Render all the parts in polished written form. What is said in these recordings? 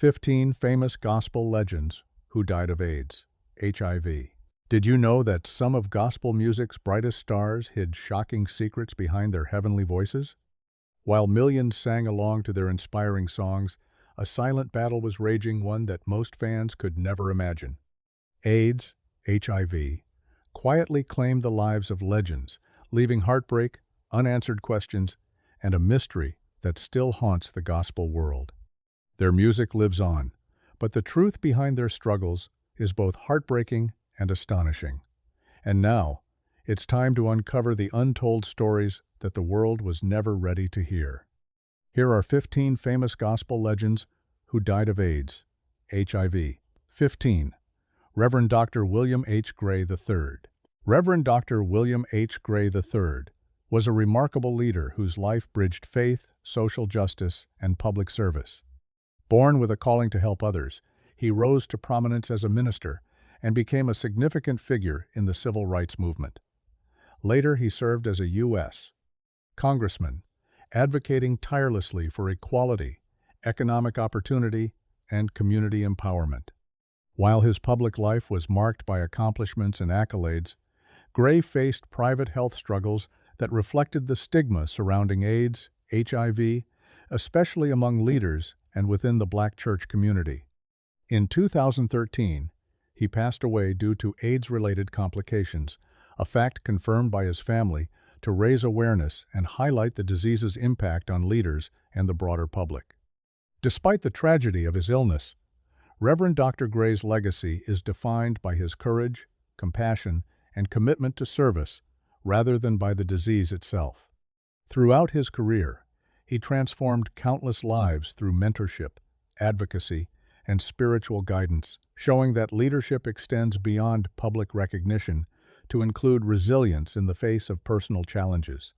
15 famous gospel legends who died of AIDS, HIV. Did you know that some of gospel music's brightest stars hid shocking secrets behind their heavenly voices? While millions sang along to their inspiring songs, a silent battle was raging, one that most fans could never imagine. AIDS, HIV, quietly claimed the lives of legends, leaving heartbreak, unanswered questions, and a mystery that still haunts the gospel world. Their music lives on, but the truth behind their struggles is both heartbreaking and astonishing. And now, it's time to uncover the untold stories that the world was never ready to hear. Here are 15 famous gospel legends who died of AIDS, HIV. 15. Reverend Dr. William H. Gray III. Reverend Dr. William H. Gray III was a remarkable leader whose life bridged faith, social justice, and public service. Born with a calling to help others, he rose to prominence as a minister and became a significant figure in the civil rights movement. Later, he served as a U.S. congressman, advocating tirelessly for equality, economic opportunity, and community empowerment. While his public life was marked by accomplishments and accolades, Gray faced private health struggles that reflected the stigma surrounding AIDS, HIV, especially among leaders and within the Black church community. In 2013, he passed away due to AIDS-related complications, a fact confirmed by his family, to raise awareness and highlight the disease's impact on leaders and the broader public. Despite the tragedy of his illness, Reverend Dr. Gray's legacy is defined by his courage, compassion, and commitment to service, rather than by the disease itself. Throughout his career, he transformed countless lives through mentorship, advocacy, and spiritual guidance, showing that leadership extends beyond public recognition to include resilience in the face of personal challenges.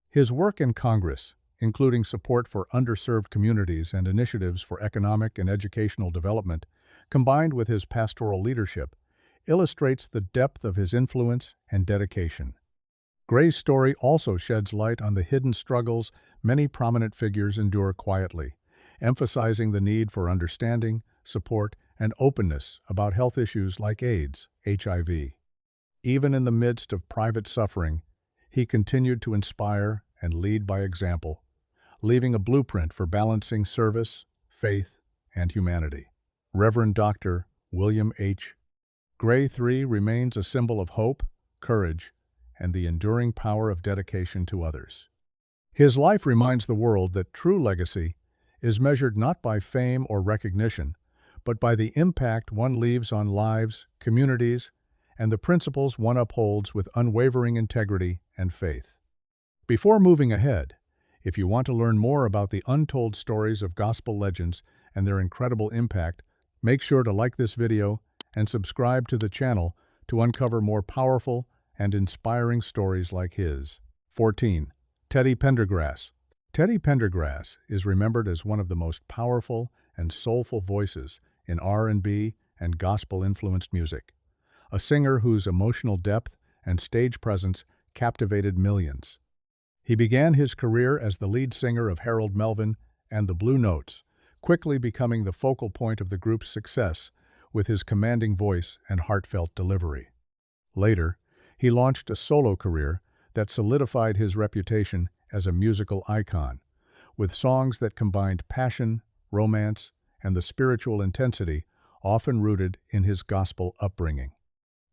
His work in Congress, including support for underserved communities and initiatives for economic and educational development, combined with his pastoral leadership, illustrates the depth of his influence and dedication. Gray's story also sheds light on the hidden struggles many prominent figures endure quietly, emphasizing the need for understanding, support, and openness about health issues like AIDS, HIV. Even in the midst of private suffering, he continued to inspire and lead by example, leaving a blueprint for balancing service, faith, and humanity. Reverend Dr. William H. Gray III remains a symbol of hope, courage, and the enduring power of dedication to others. His life reminds the world that true legacy is measured not by fame or recognition, but by the impact one leaves on lives, communities, and the principles one upholds with unwavering integrity and faith. Before moving ahead, if you want to learn more about the untold stories of gospel legends and their incredible impact, make sure to like this video and subscribe to the channel to uncover more powerful and inspiring stories like his. 14. Teddy Pendergrass. Teddy Pendergrass is remembered as one of the most powerful and soulful voices in R&B and gospel-influenced music, a singer whose emotional depth and stage presence captivated millions. He began his career as the lead singer of Harold Melvin and the Blue Notes, quickly becoming the focal point of the group's success with his commanding voice and heartfelt delivery. Later, he launched a solo career that solidified his reputation as a musical icon, with songs that combined passion, romance, and the spiritual intensity often rooted in his gospel upbringing.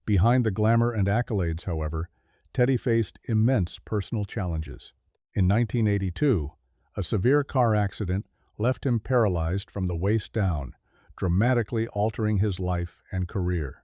Behind the glamour and accolades, however, Teddy faced immense personal challenges. In 1982, a severe car accident left him paralyzed from the waist down, dramatically altering his life and career.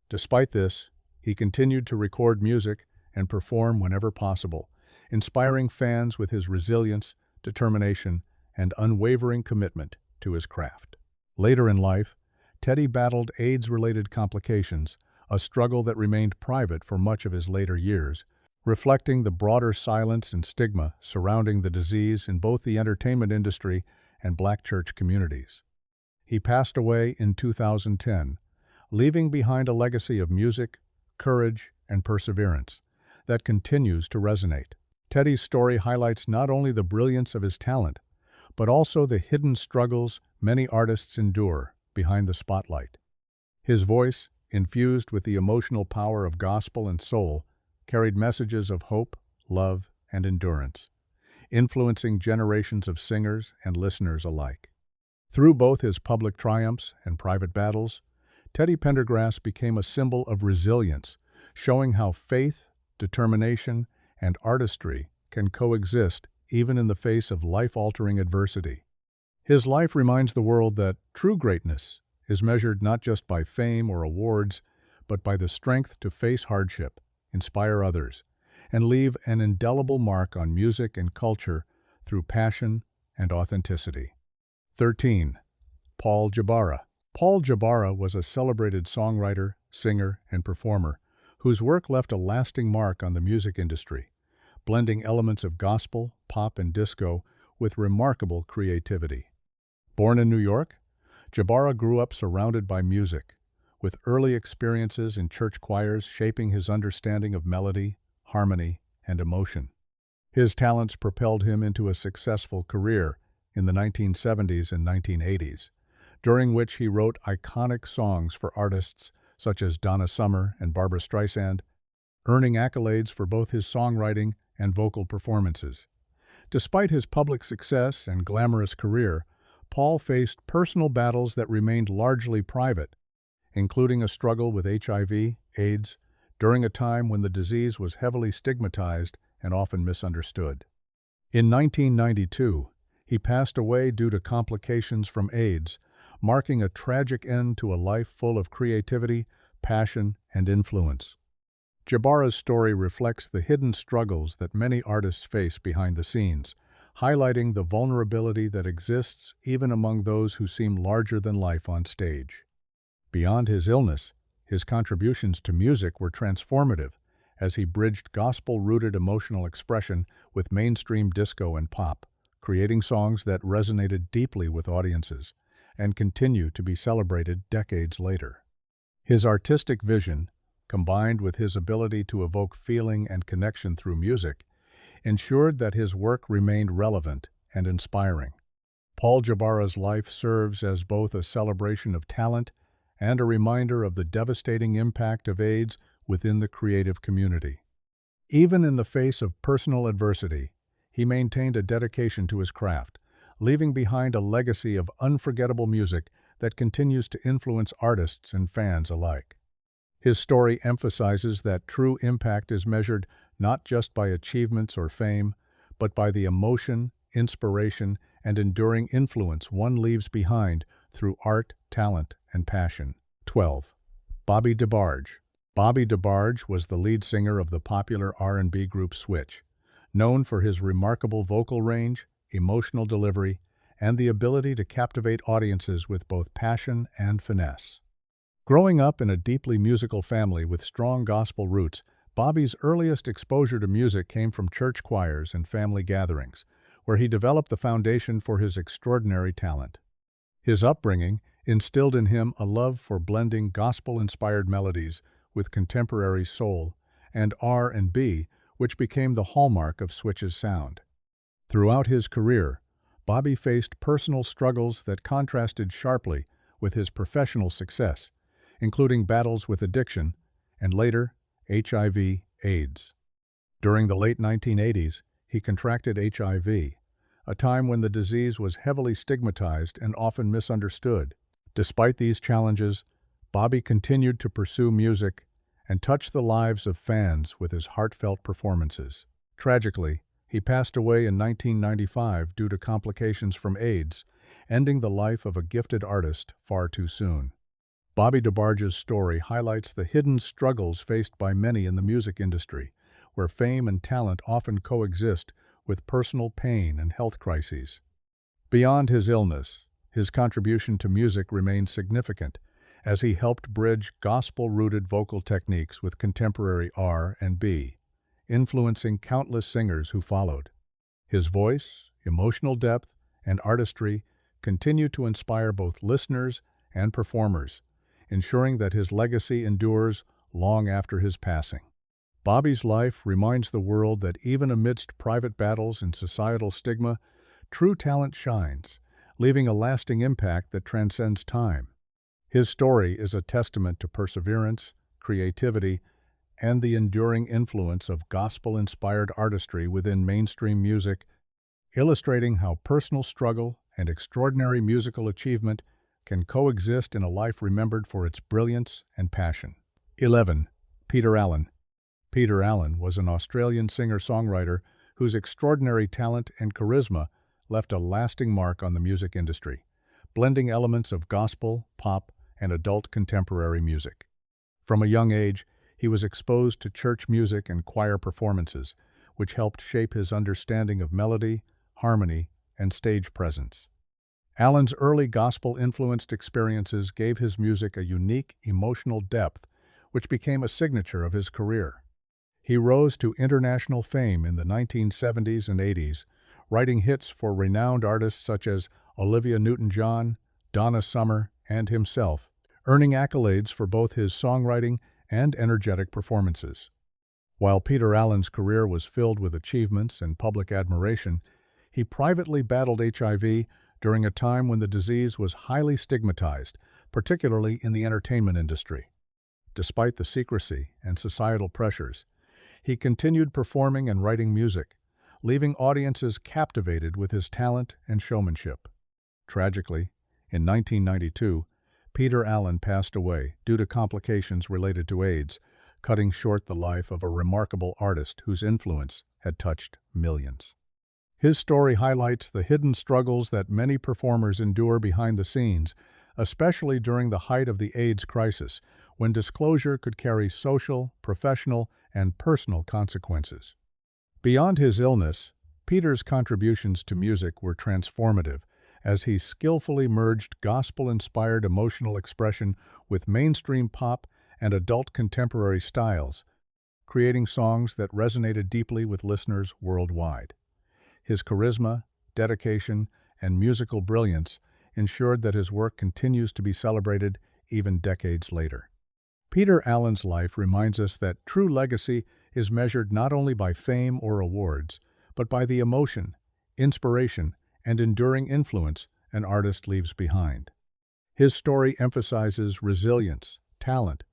Despite this, he continued to record music and perform whenever possible, inspiring fans with his resilience, determination, and unwavering commitment to his craft. Later in life, Teddy battled AIDS-related complications, a struggle that remained private for much of his later years, reflecting the broader silence and stigma surrounding the disease in both the entertainment industry and Black church communities. He passed away in 2010, leaving behind a legacy of music, courage, and perseverance that continues to resonate. Teddy's story highlights not only the brilliance of his talent, but also the hidden struggles many artists endure behind the spotlight. His voice, infused with the emotional power of gospel and soul, carried messages of hope, love, and endurance, influencing generations of singers and listeners alike. Through both his public triumphs and private battles, Teddy Pendergrass became a symbol of resilience, showing how faith, determination, and artistry can coexist even in the face of life-altering adversity. His life reminds the world that true greatness is measured not just by fame or awards, but by the strength to face hardship, inspire others, and leave an indelible mark on music and culture through passion and authenticity. 13. Paul Jabara. Paul Jabara was a celebrated songwriter, singer, and performer whose work left a lasting mark on the music industry, blending elements of gospel, pop, and disco with remarkable creativity. Born in New York, Jabara grew up surrounded by music, with early experiences in church choirs shaping his understanding of melody, harmony, and emotion. His talents propelled him into a successful career in the 1970s and 1980s, during which he wrote iconic songs for artists such as Donna Summer and Barbra Streisand, earning accolades for both his songwriting and vocal performances. Despite his public success and glamorous career, Paul faced personal battles that remained largely private, including a struggle with HIV, AIDS, during a time when the disease was heavily stigmatized and often misunderstood. In 1992, he passed away due to complications from AIDS, marking a tragic end to a life full of creativity, passion, and influence. Jabara's story reflects the hidden struggles that many artists face behind the scenes, highlighting the vulnerability that exists even among those who seem larger than life on stage. Beyond his illness, his contributions to music were transformative as he bridged gospel-rooted emotional expression with mainstream disco and pop, creating songs that resonated deeply with audiences and continue to be celebrated decades later. His artistic vision, combined with his ability to evoke feeling and connection through music, ensured that his work remained relevant and inspiring. Paul Jabara's life serves as both a celebration of talent and a reminder of the devastating impact of AIDS within the creative community. Even in the face of personal adversity, he maintained a dedication to his craft, leaving behind a legacy of unforgettable music that continues to influence artists and fans alike. His story emphasizes that true impact is measured not just by achievements or fame, but by the emotion, inspiration, and enduring influence one leaves behind through art, talent, and passion. 12. Bobby DeBarge. Bobby DeBarge was the lead singer of the popular R&B group Switch, known for his remarkable vocal range, emotional delivery, and the ability to captivate audiences with both passion and finesse. Growing up in a deeply musical family with strong gospel roots, Bobby's earliest exposure to music came from church choirs and family gatherings, where he developed the foundation for his extraordinary talent. His upbringing instilled in him a love for blending gospel-inspired melodies with contemporary soul and R&B, which became the hallmark of Switch's sound. Throughout his career, Bobby faced personal struggles that contrasted sharply with his professional success, including battles with addiction and later HIV/AIDS. During the late 1980s, he contracted HIV, a time when the disease was heavily stigmatized and often misunderstood. Despite these challenges, Bobby continued to pursue music and touch the lives of fans with his heartfelt performances. Tragically, he passed away in 1995 due to complications from AIDS, ending the life of a gifted artist far too soon. Bobby DeBarge's story highlights the hidden struggles faced by many in the music industry, where fame and talent often coexist with personal pain and health crises. Beyond his illness, his contribution to music remained significant, as he helped bridge gospel-rooted vocal techniques with contemporary R&B, influencing countless singers who followed. His voice, emotional depth, and artistry continue to inspire both listeners and performers, ensuring that his legacy endures long after his passing. Bobby's life reminds the world that even amidst private battles and societal stigma, true talent shines, leaving a lasting impact that transcends time. His story is a testament to perseverance, creativity, and the enduring influence of gospel-inspired artistry within mainstream music, illustrating how personal struggle and extraordinary musical achievement can coexist in a life remembered for its brilliance and passion. 11. Peter Allen. Peter Allen was an Australian singer-songwriter whose extraordinary talent and charisma left a lasting mark on the music industry, blending elements of gospel, pop, and adult contemporary music. From a young age, he was exposed to church music and choir performances, which helped shape his understanding of melody, harmony, and stage presence. Allen's early gospel-influenced experiences gave his music a unique emotional depth, which became a signature of his career. He rose to international fame in the 1970s and 80s, writing hits for renowned artists such as Olivia Newton-John, Donna Summer, and himself, earning accolades for both his songwriting and energetic performances. While Peter Allen's career was filled with achievements and public admiration, he privately battled HIV during a time when the disease was highly stigmatized, particularly in the entertainment industry. Despite the secrecy and societal pressures, he continued performing and writing music, leaving audiences captivated with his talent and showmanship. Tragically, in 1992, Peter Allen passed away due to complications related to AIDS, cutting short the life of a remarkable artist whose influence had touched millions. His story highlights the hidden struggles that many performers endure behind the scenes, especially during the height of the AIDS crisis, when disclosure could carry social, professional, and personal consequences. Beyond his illness, Peter's contributions to music were transformative, as he skillfully merged gospel-inspired emotional expression with mainstream pop and adult contemporary styles, creating songs that resonated deeply with listeners worldwide. His charisma, dedication, and musical brilliance ensured that his work continues to be celebrated even decades later. Peter Allen's life reminds us that true legacy is measured not only by fame or awards, but by the emotion, inspiration, and enduring influence an artist leaves behind. His story emphasizes resilience, talent,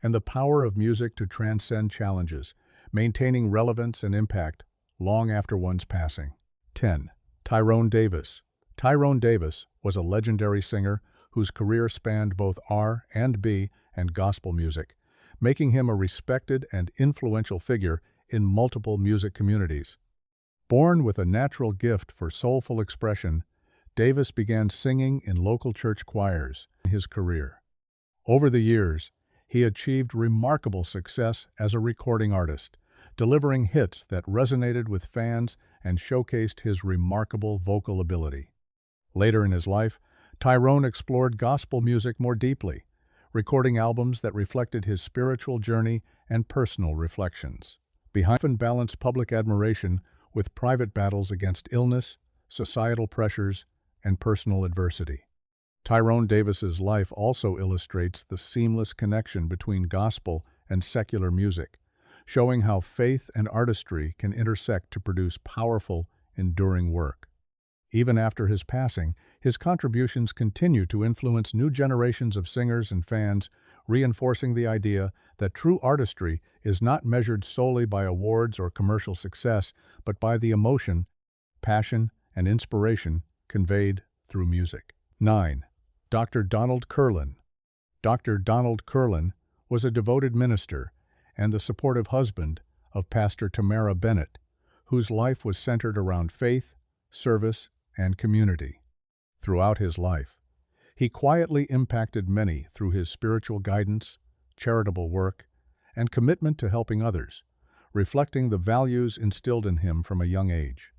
and the power of music to transcend challenges, maintaining relevance and impact long after one's passing. 10. Tyrone Davis. Tyrone Davis was a legendary singer whose career spanned both R&B and gospel music, making him a respected and influential figure in multiple music communities. Born with a natural gift for soulful expression, Davis began singing in local church choirs in his career. Over the years, he achieved remarkable success as a recording artist, delivering hits that resonated with fans and showcased his remarkable vocal ability. Later in his life, Tyrone explored gospel music more deeply, recording albums that reflected his spiritual journey and personal reflections. Behind often balanced public admiration with private battles against illness, societal pressures, and personal adversity. Tyrone Davis's life also illustrates the seamless connection between gospel and secular music, showing how faith and artistry can intersect to produce powerful, enduring work. Even after his passing, his contributions continue to influence new generations of singers and fans, reinforcing the idea that true artistry is not measured solely by awards or commercial success, but by the emotion, passion, and inspiration conveyed through music. 9. Dr. Donald Curlin. Dr. Donald Curlin was a devoted minister and the supportive husband of Pastor Tamara Bennett, whose life was centered around faith, service, and community. Throughout his life, he quietly impacted many through his spiritual guidance, charitable work, and commitment to helping others, reflecting the values instilled in him from a young age.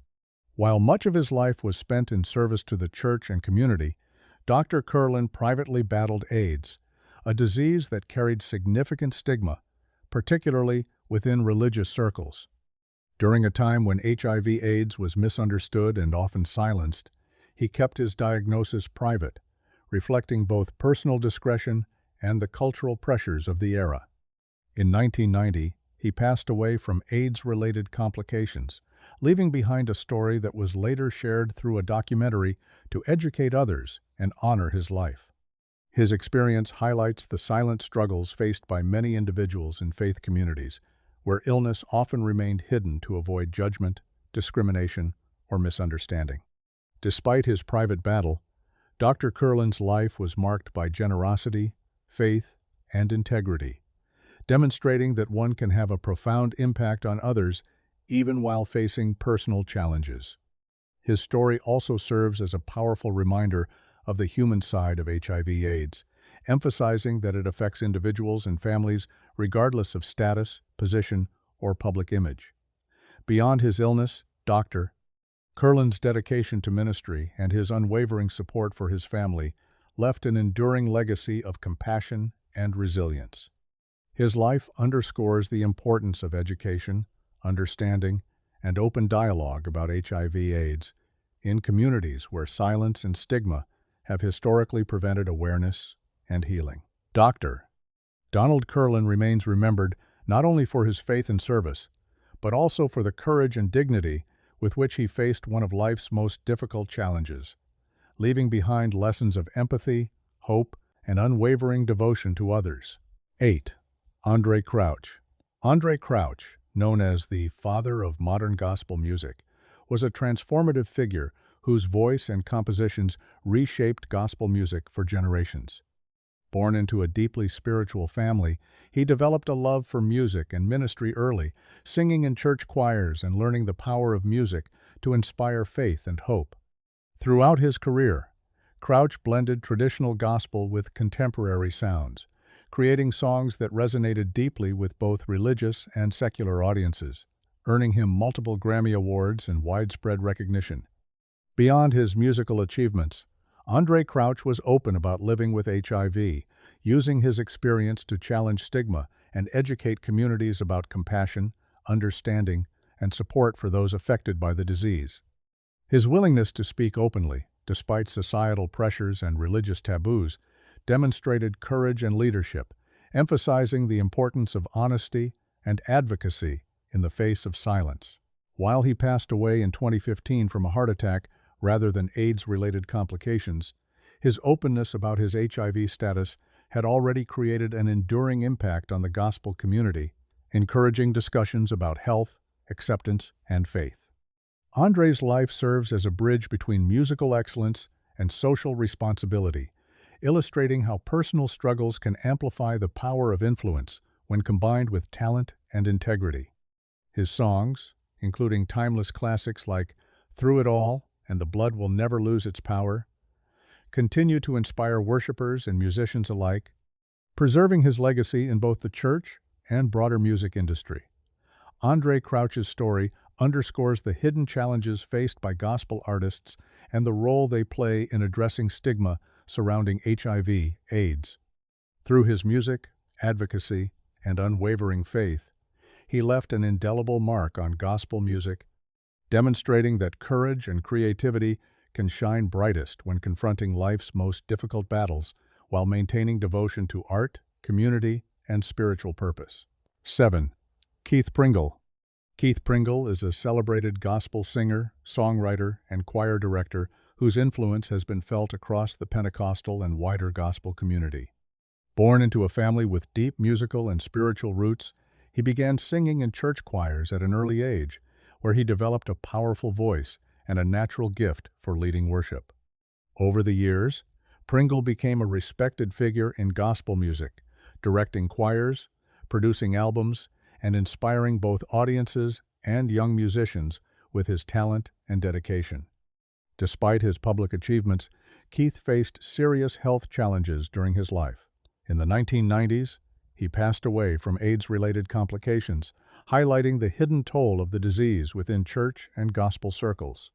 While much of his life was spent in service to the church and community, Dr. Curlin privately battled AIDS, a disease that carried significant stigma, particularly within religious circles. During a time when HIV/AIDS was misunderstood and often silenced, he kept his diagnosis private, reflecting both personal discretion and the cultural pressures of the era. In 1990, he passed away from AIDS-related complications, leaving behind a story that was later shared through a documentary to educate others and honor his life. His experience highlights the silent struggles faced by many individuals in faith communities, where illness often remained hidden to avoid judgment, discrimination, or misunderstanding. Despite his private battle, Dr. Kurland's life was marked by generosity, faith, and integrity, demonstrating that one can have a profound impact on others even while facing personal challenges. His story also serves as a powerful reminder of the human side of HIV/AIDS, emphasizing that it affects individuals and families regardless of status, position, or public image. Beyond his illness, Dr. Kurland's dedication to ministry and his unwavering support for his family left an enduring legacy of compassion and resilience. His life underscores the importance of education, understanding, and open dialogue about HIV/AIDS in communities where silence and stigma have historically prevented awareness and healing. Dr. Donald Kurland remains remembered not only for his faith and service, but also for the courage and dignity with which he faced one of life's most difficult challenges, leaving behind lessons of empathy, hope, and unwavering devotion to others. 8. Andraé Crouch. Andraé Crouch, known as the father of modern gospel music, was a transformative figure whose voice and compositions reshaped gospel music for generations. Born into a deeply spiritual family, he developed a love for music and ministry early, singing in church choirs and learning the power of music to inspire faith and hope. Throughout his career, Crouch blended traditional gospel with contemporary sounds, creating songs that resonated deeply with both religious and secular audiences, earning him multiple Grammy Awards and widespread recognition. Beyond his musical achievements, Andraé Crouch was open about living with HIV, using his experience to challenge stigma and educate communities about compassion, understanding, and support for those affected by the disease. His willingness to speak openly, despite societal pressures and religious taboos, demonstrated courage and leadership, emphasizing the importance of honesty and advocacy in the face of silence. While he passed away in 2015 from a heart attack rather than AIDS-related complications, his openness about his HIV status had already created an enduring impact on the gospel community, encouraging discussions about health, acceptance, and faith. André's life serves as a bridge between musical excellence and social responsibility, illustrating how personal struggles can amplify the power of influence when combined with talent and integrity. His songs, including timeless classics like Through It All and The Blood Will Never Lose Its Power, continue to inspire worshipers and musicians alike, preserving his legacy in both the church and broader music industry. Andraé Crouch's story underscores the hidden challenges faced by gospel artists and the role they play in addressing stigma surrounding HIV/AIDS. Through his music, advocacy, and unwavering faith, he left an indelible mark on gospel music, demonstrating that courage and creativity can shine brightest when confronting life's most difficult battles while maintaining devotion to art, community, and spiritual purpose. 7. Keith Pringle. Keith Pringle is a celebrated gospel singer, songwriter, and choir director whose influence has been felt across the Pentecostal and wider gospel community. Born into a family with deep musical and spiritual roots, he began singing in church choirs at an early age, where he developed a powerful voice and a natural gift for leading worship. Over the years, Pringle became a respected figure in gospel music, directing choirs, producing albums, and inspiring both audiences and young musicians with his talent and dedication. Despite his public achievements, Keith faced serious health challenges during his life. In the 1990s, he passed away from AIDS-related complications, highlighting the hidden toll of the disease within church and gospel circles.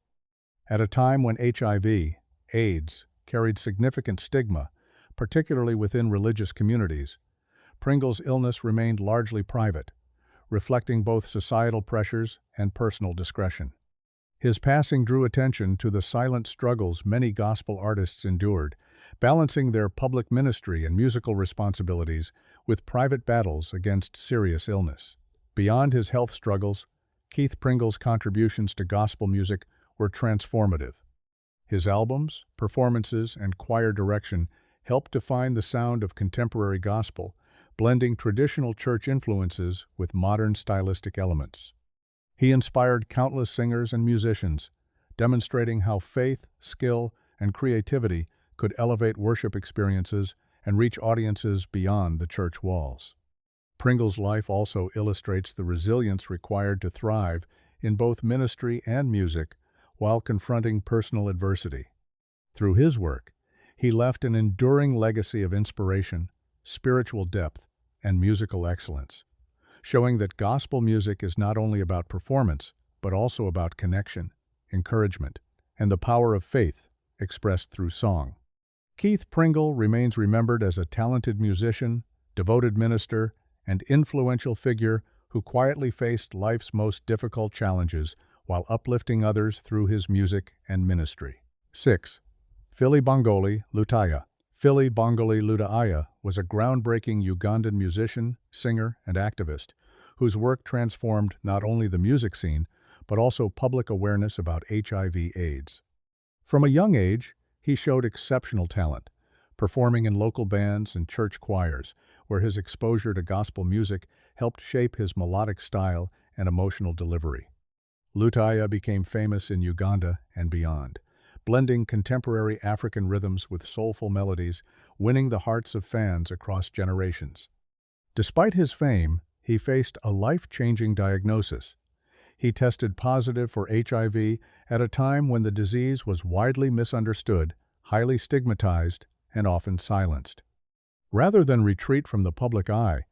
At a time when HIV/AIDS carried significant stigma, particularly within religious communities, Pringle's illness remained largely private, reflecting both societal pressures and personal discretion. His passing drew attention to the silent struggles many gospel artists endured, balancing their public ministry and musical responsibilities with private battles against serious illness. Beyond his health struggles, Keith Pringle's contributions to gospel music were transformative. His albums, performances, and choir direction helped define the sound of contemporary gospel, blending traditional church influences with modern stylistic elements. He inspired countless singers and musicians, demonstrating how faith, skill, and creativity could elevate worship experiences and reach audiences beyond the church walls. Pringle's life also illustrates the resilience required to thrive in both ministry and music while confronting personal adversity. Through his work, he left an enduring legacy of inspiration, spiritual depth, and musical excellence, showing that gospel music is not only about performance, but also about connection, encouragement, and the power of faith expressed through song. Keith Pringle remains remembered as a talented musician, devoted minister, and influential figure who quietly faced life's most difficult challenges while uplifting others through his music and ministry. 6. Philly Bongoli Lutaya. Philly Bongoli Lutaya was a groundbreaking Ugandan musician, singer, and activist whose work transformed not only the music scene, but also public awareness about HIV/AIDS. From a young age, he showed exceptional talent, performing in local bands and church choirs, where his exposure to gospel music helped shape his melodic style and emotional delivery. Lutaya became famous in Uganda and beyond, blending contemporary African rhythms with soulful melodies, winning the hearts of fans across generations. Despite his fame, he faced a life-changing diagnosis. He tested positive for HIV at a time when the disease was widely misunderstood, highly stigmatized, and often silenced. Rather than retreat from the public eye,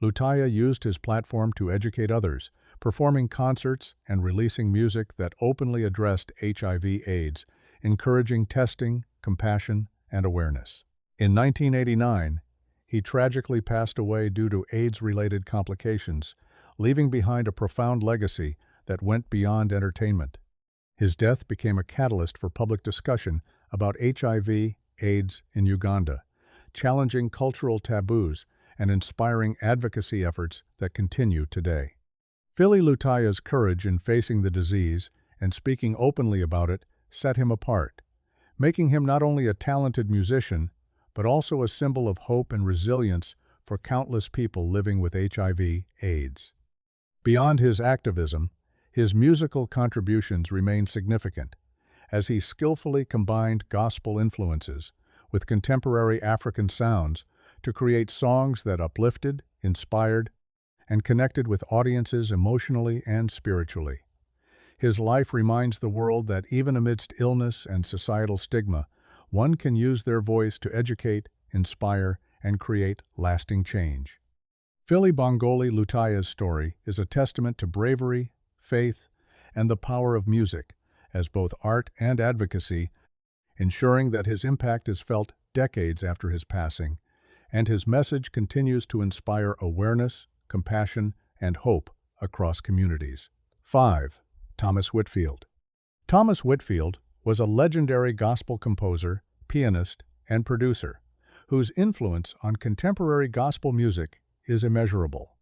Lutaya used his platform to educate others, performing concerts and releasing music that openly addressed HIV/AIDS, encouraging testing, compassion, and awareness. In 1989, he tragically passed away due to AIDS-related complications, leaving behind a profound legacy that went beyond entertainment. His death became a catalyst for public discussion about HIV/AIDS in Uganda, challenging cultural taboos and inspiring advocacy efforts that continue today. Philly Lutaya's courage in facing the disease and speaking openly about it set him apart, making him not only a talented musician, but also a symbol of hope and resilience for countless people living with HIV/AIDS. Beyond his activism, his musical contributions remain significant, as he skillfully combined gospel influences with contemporary African sounds to create songs that uplifted, inspired, and connected with audiences emotionally and spiritually. His life reminds the world that even amidst illness and societal stigma, one can use their voice to educate, inspire, and create lasting change. Philly Bongoli Lutaya's story is a testament to bravery, faith, and the power of music, as both art and advocacy, ensuring that his impact is felt decades after his passing, and his message continues to inspire awareness, compassion, and hope across communities. 5. Thomas Whitfield. Thomas Whitfield was a legendary gospel composer, pianist, and producer, whose influence on contemporary gospel music is immeasurable.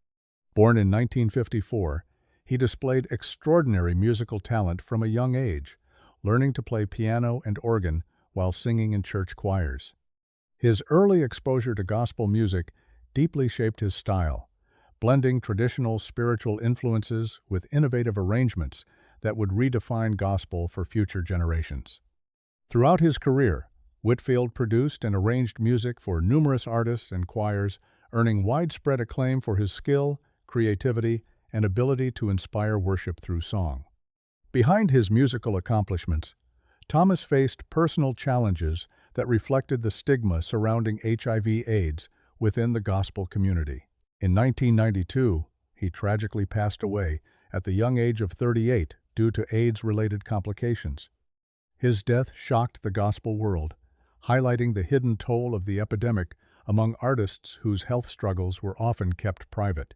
Born in 1954, he displayed extraordinary musical talent from a young age, learning to play piano and organ while singing in church choirs. His early exposure to gospel music deeply shaped his style, blending traditional spiritual influences with innovative arrangements that would redefine gospel for future generations. Throughout his career, Whitfield produced and arranged music for numerous artists and choirs, earning widespread acclaim for his skill, creativity, and ability to inspire worship through song. Behind his musical accomplishments, Thomas faced personal challenges that reflected the stigma surrounding HIV/AIDS within the gospel community. In 1992, he tragically passed away at the young age of 38 due to AIDS-related complications. His death shocked the gospel world, highlighting the hidden toll of the epidemic among artists whose health struggles were often kept private.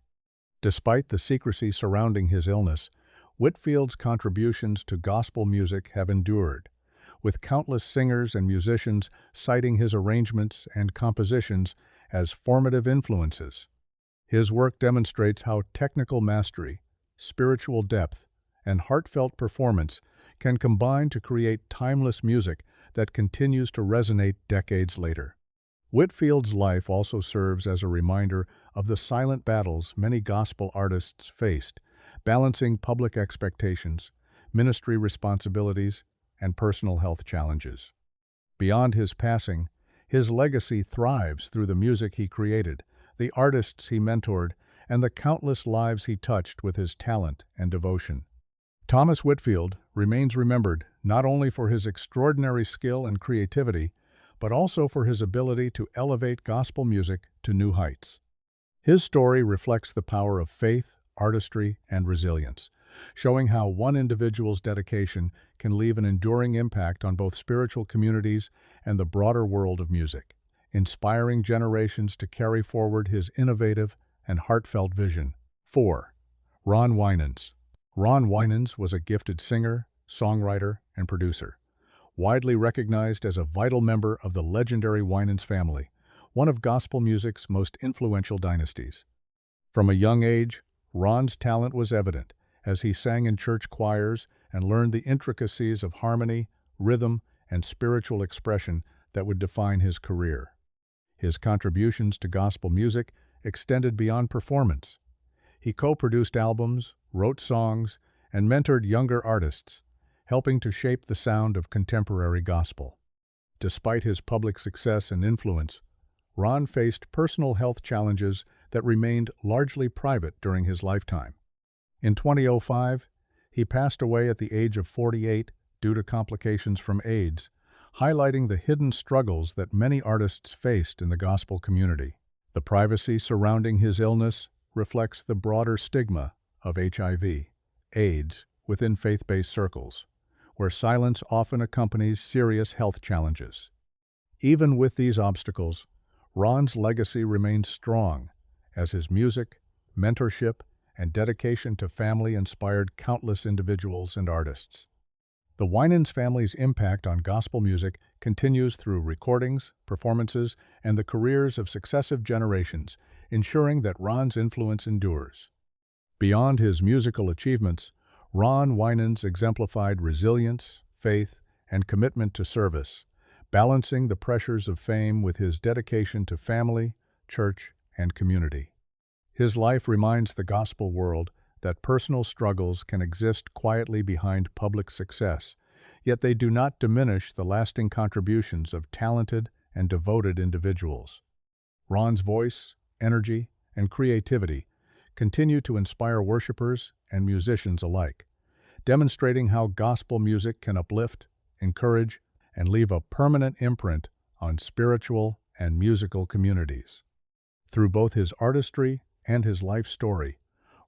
Despite the secrecy surrounding his illness, Whitfield's contributions to gospel music have endured, with countless singers and musicians citing his arrangements and compositions as formative influences. His work demonstrates how technical mastery, spiritual depth, and heartfelt performance can combine to create timeless music that continues to resonate decades later. Whitfield's life also serves as a reminder of the silent battles many gospel artists faced, balancing public expectations, ministry responsibilities, and personal health challenges. Beyond his passing, his legacy thrives through the music he created, the artists he mentored, and the countless lives he touched with his talent and devotion. Thomas Whitfield remains remembered not only for his extraordinary skill and creativity, but also for his ability to elevate gospel music to new heights. His story reflects the power of faith, artistry, and resilience, showing how one individual's dedication can leave an enduring impact on both spiritual communities and the broader world of music, inspiring generations to carry forward his innovative and heartfelt vision. 4. Ron Winans. Ron Winans was a gifted singer, songwriter, and producer, widely recognized as a vital member of the legendary Winans family, one of gospel music's most influential dynasties. From a young age, Ron's talent was evident as he sang in church choirs and learned the intricacies of harmony, rhythm, and spiritual expression that would define his career. His contributions to gospel music extended beyond performance. He co-produced albums, wrote songs, and mentored younger artists, helping to shape the sound of contemporary gospel. Despite his public success and influence, Ron faced personal health challenges that remained largely private during his lifetime. In 2005, he passed away at the age of 48 due to complications from AIDS, highlighting the hidden struggles that many artists faced in the gospel community. The privacy surrounding his illness reflects the broader stigma of HIV, AIDS, within faith-based circles, where silence often accompanies serious health challenges. Even with these obstacles, Ron's legacy remains strong, as his music, mentorship, and dedication to family inspired countless individuals and artists. The Winans family's impact on gospel music continues through recordings, performances, and the careers of successive generations, ensuring that Ron's influence endures. Beyond his musical achievements, Ron Winans exemplified resilience, faith, and commitment to service, balancing the pressures of fame with his dedication to family, church, and community. His life reminds the gospel world that personal struggles can exist quietly behind public success, yet they do not diminish the lasting contributions of talented and devoted individuals. Ron's voice, energy, and creativity continue to inspire worshipers and musicians alike, demonstrating how gospel music can uplift, encourage, and leave a permanent imprint on spiritual and musical communities. Through both his artistry and his life story,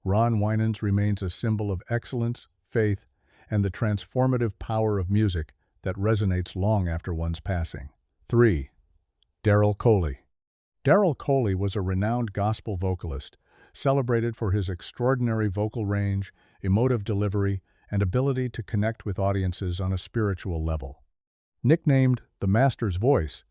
Ron Winans remains a symbol of excellence, faith, and the transformative power of music that resonates long after one's passing. 3. Darrell Coley. Darrell Coley was a renowned gospel vocalist, celebrated for his extraordinary vocal range, emotive delivery, and ability to connect with audiences on a spiritual level. Nicknamed the Master's Voice,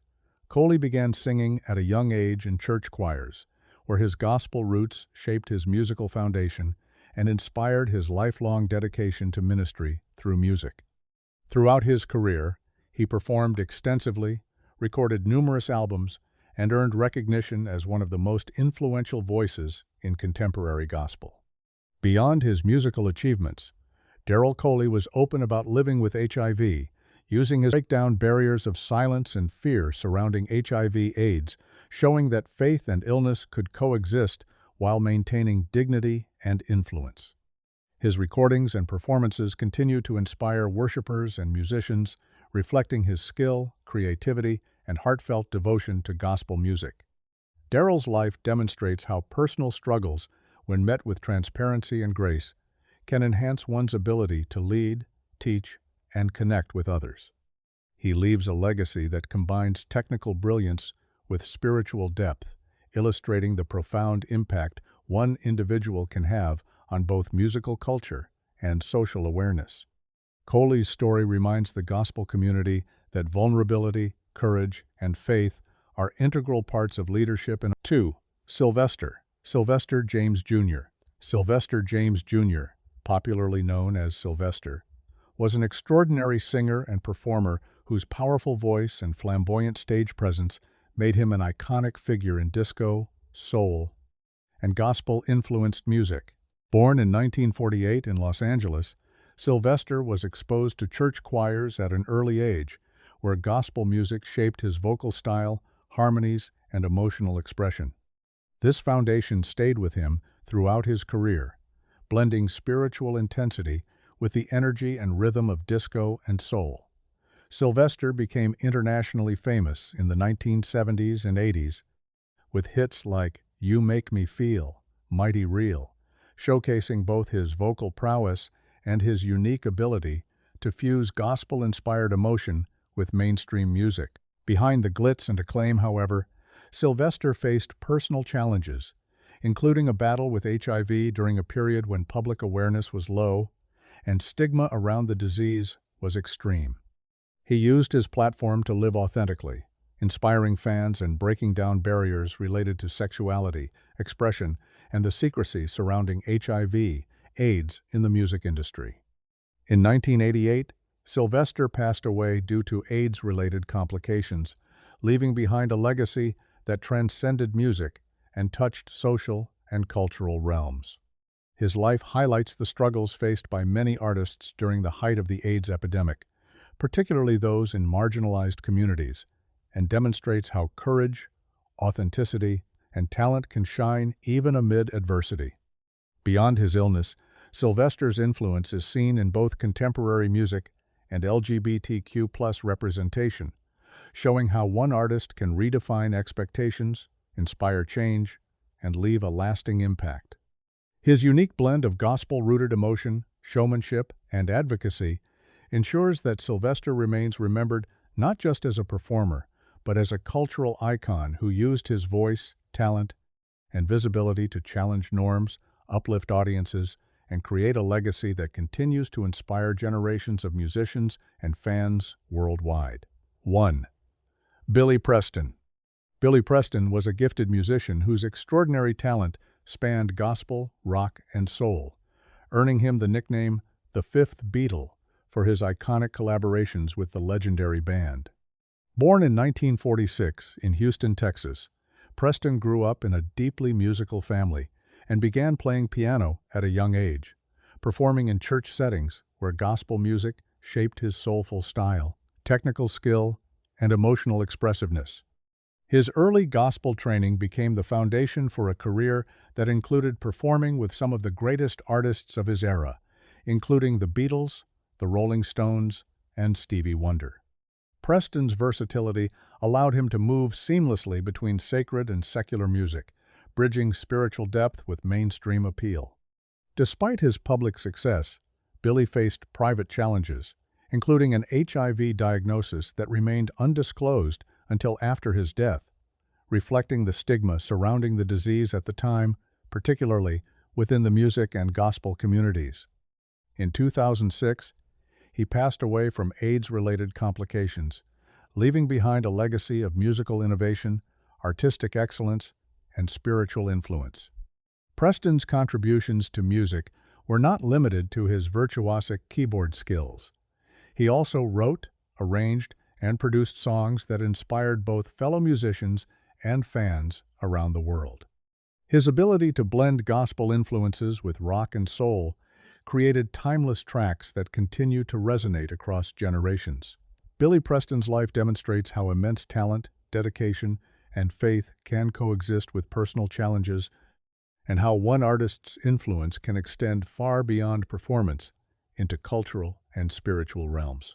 Coley began singing at a young age in church choirs, where his gospel roots shaped his musical foundation and inspired his lifelong dedication to ministry through music. Throughout his career, he performed extensively, recorded numerous albums, and earned recognition as one of the most influential voices in contemporary gospel. Beyond his musical achievements, Darrell Coley was open about living with HIV, using his break down barriers of silence and fear surrounding HIV/AIDS, showing that faith and illness could coexist while maintaining dignity and influence. His recordings and performances continue to inspire worshipers and musicians, reflecting his skill, creativity, and heartfelt devotion to gospel music. Darrell's life demonstrates how personal struggles, when met with transparency and grace, can enhance one's ability to lead, teach, and connect with others. He leaves a legacy that combines technical brilliance with spiritual depth, illustrating the profound impact one individual can have on both musical culture and social awareness. Coley's story reminds the gospel community that vulnerability, courage, and faith are integral parts of leadership. 2. Sylvester James Jr. Sylvester James Jr., popularly known as Sylvester, was an extraordinary singer and performer whose powerful voice and flamboyant stage presence made him an iconic figure in disco, soul, and gospel-influenced music. Born in 1948 in Los Angeles, Sylvester was exposed to church choirs at an early age, where gospel music shaped his vocal style, harmonies, and emotional expression. This foundation stayed with him throughout his career, blending spiritual intensity with the energy and rhythm of disco and soul. Sylvester became internationally famous in the 1970s and 80s, with hits like You Make Me Feel, Mighty Real, showcasing both his vocal prowess and his unique ability to fuse gospel-inspired emotion with mainstream music. Behind the glitz and acclaim, however, Sylvester faced personal challenges, including a battle with HIV during a period when public awareness was low and stigma around the disease was extreme. He used his platform to live authentically, inspiring fans and breaking down barriers related to sexuality, expression, and the secrecy surrounding HIV/AIDS in the music industry. In 1988, Sylvester passed away due to AIDS-related complications, leaving behind a legacy that transcended music and touched social and cultural realms. His life highlights the struggles faced by many artists during the height of the AIDS epidemic, particularly those in marginalized communities, and demonstrates how courage, authenticity, and talent can shine even amid adversity. Beyond his illness, Sylvester's influence is seen in both contemporary music and LGBTQ+ representation, showing how one artist can redefine expectations, inspire change, and leave a lasting impact. His unique blend of gospel-rooted emotion, showmanship, and advocacy ensures that Sylvester remains remembered not just as a performer, but as a cultural icon who used his voice, talent, and visibility to challenge norms, uplift audiences, and create a legacy that continues to inspire generations of musicians and fans worldwide. 1. Billy Preston. Billy Preston was a gifted musician whose extraordinary talent spanned gospel, rock, and soul, earning him the nickname the Fifth Beatle for his iconic collaborations with the legendary band. Born in 1946 in Houston, Texas, Preston grew up in a deeply musical family and began playing piano at a young age, performing in church settings where gospel music shaped his soulful style, technical skill, and emotional expressiveness. His early gospel training became the foundation for a career that included performing with some of the greatest artists of his era, including the Beatles, the Rolling Stones, and Stevie Wonder. Preston's versatility allowed him to move seamlessly between sacred and secular music, bridging spiritual depth with mainstream appeal. Despite his public success, Billy faced private challenges, including an HIV diagnosis that remained undisclosed until after his death, reflecting the stigma surrounding the disease at the time, particularly within the music and gospel communities. In 2006, he passed away from AIDS-related complications, leaving behind a legacy of musical innovation, artistic excellence, and spiritual influence. Preston's contributions to music were not limited to his virtuosic keyboard skills. He also wrote, arranged, and produced songs that inspired both fellow musicians and fans around the world. His ability to blend gospel influences with rock and soul created timeless tracks that continue to resonate across generations. Billy Preston's life demonstrates how immense talent, dedication, and faith can coexist with personal challenges, and how one artist's influence can extend far beyond performance into cultural and spiritual realms.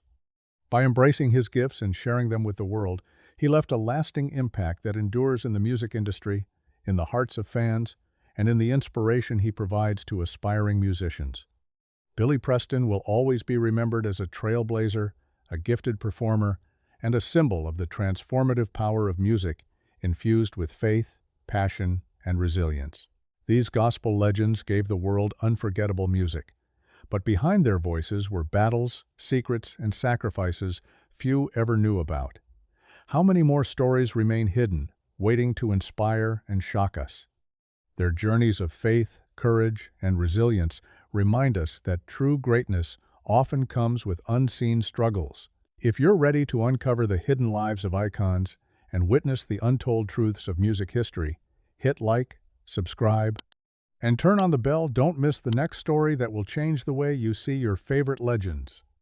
By embracing his gifts and sharing them with the world, he left a lasting impact that endures in the music industry, in the hearts of fans, and in the inspiration he provides to aspiring musicians. Billy Preston will always be remembered as a trailblazer, a gifted performer, and a symbol of the transformative power of music infused with faith, passion, and resilience. These gospel legends gave the world unforgettable music, but behind their voices were battles, secrets, and sacrifices few ever knew about. How many more stories remain hidden, waiting to inspire and shock us? Their journeys of faith, courage, and resilience remind us that true greatness often comes with unseen struggles. If you're ready to uncover the hidden lives of icons and witness the untold truths of music history, hit like, subscribe, and turn on the bell. Don't miss the next story that will change the way you see your favorite legends.